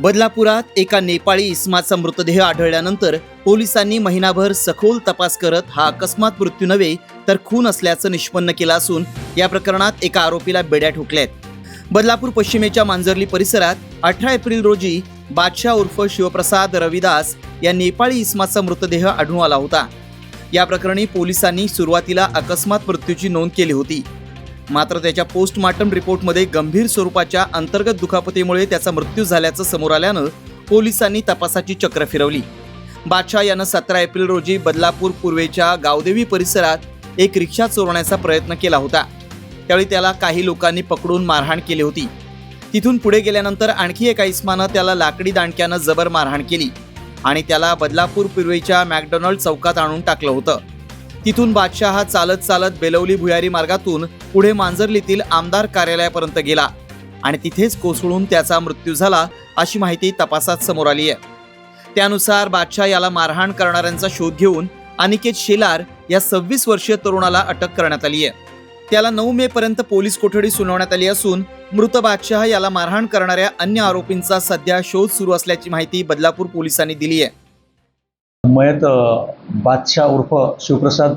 बदलापुरात एका नेपाळी इसमाचा मृतदेह आढळल्यानंतर पोलिसांनी महिनाभर सखोल तपास करत हा अकस्मात मृत्यू नव्हे तर खून असल्याचं निष्पन्न केलं असून या प्रकरणात एका आरोपीला बेड्या ठोकल्यात। बदलापूर पश्चिमेच्या मांजर्ली परिसरात 18 एप्रिल रोजी बादशाह उर्फ शिवप्रसाद रविदास या नेपाळी इसमाचा मृतदेह आढळून आला होता। या प्रकरणी पोलिसांनी सुरुवातीला अकस्मात मृत्यूची नोंद केली होती, मात्र त्याच्या पोस्टमॉर्टम रिपोर्टमध्ये गंभीर स्वरूपाच्या अंतर्गत दुखापतीमुळे त्याचा मृत्यू झाल्याचं समोर आल्यानं पोलिसांनी तपासाची चक्र फिरवली। बादशाह यानं 17 एप्रिल रोजी बदलापूर पूर्वेच्या गावदेवी परिसरात एक रिक्षा चोरण्याचा प्रयत्न केला होता। त्यावेळी त्याला काही लोकांनी पकडून मारहाण केली होती। तिथून पुढे गेल्यानंतर आणखी एका इसमानं त्याला लाकडी दांडक्यानं जबर मारहाण केली आणि त्याला बदलापूर पूर्वेच्या मॅकडोनाल्ड चौकात आणून टाकलं होतं। तिथून बादशाह हा चालत चालत बेलवली भुयारी मार्गातून पुढे मांजर्लीतील आमदार कार्यालयापर्यंत गेला आणि तिथेच कोसळून त्याचा मृत्यू झाला अशी माहिती तपासात समोर आली आहे। त्यानुसार बादशाह याला मारहाण करणाऱ्यांचा शोध घेऊन अनिकेत शेलार या 26 वर्षीय तरुणाला अटक करण्यात आली आहे। त्याला 9 मे पर्यंत पोलीस कोठडी सुनावण्यात आली असून मृत बादशाह याला मारहाण करणाऱ्या अन्य आरोपींचा सध्या शोध सुरू असल्याची माहिती बदलापूर पोलिसांनी दिली आहे। मयत बादशाह उर्फ शिवप्रसाद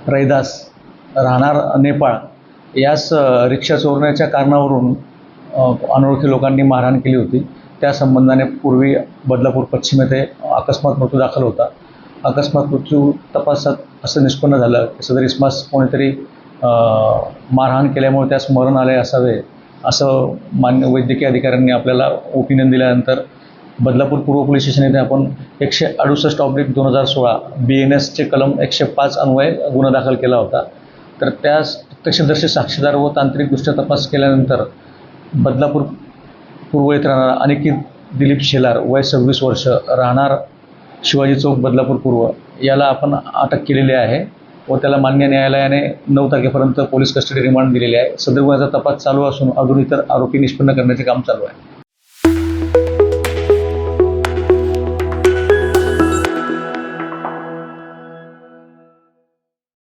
रैदास राहणार नेपाळ यास रिक्षा चोरण्याच्या कारणावरून अनोळखी लोकांनी मारहाण केली होती। त्या संबंधाने पूर्वी बदलापूर पश्चिम येथे अकस्मात मृत्यू दाखल होता। अकस्मात मृत्यू तपासात असं निष्पन्न झालं की सदर इसमास कोणीतरी मारहाण केल्यामुळे त्यास मरण आले असावे असं मान्य वैद्यकीय अधिकाऱ्यांनी आपल्याला ओपिनियन दिल्यानंतर बदलापूर पूर्व पोलीस स्टेशन येथे आपण 168/2016 BNSचे कलम 105 अन्वये गुन्हा दाखल केला होता। तर त्यास प्रत्यक्षदर्शी साक्षीदार व तांत्रिकदृष्ट्या तपास केल्यानंतर बदलापूर पूर्व येथे राहणारा अनिकेत दिलीप शेलार वय 26 वर्ष राहणार शिवाजी चौक बदलापूर पूर्व याला आपण अटक केलेली आहे व त्याला मान्य न्यायालयाने 9 तारखेपर्यंत पोलीस कस्टडी रिमांड दिलेली आहे। सदर गुन्ह्याचा तपास चालू असून अजून इतर आरोपी निष्पन्न करण्याचे काम चालू आहे।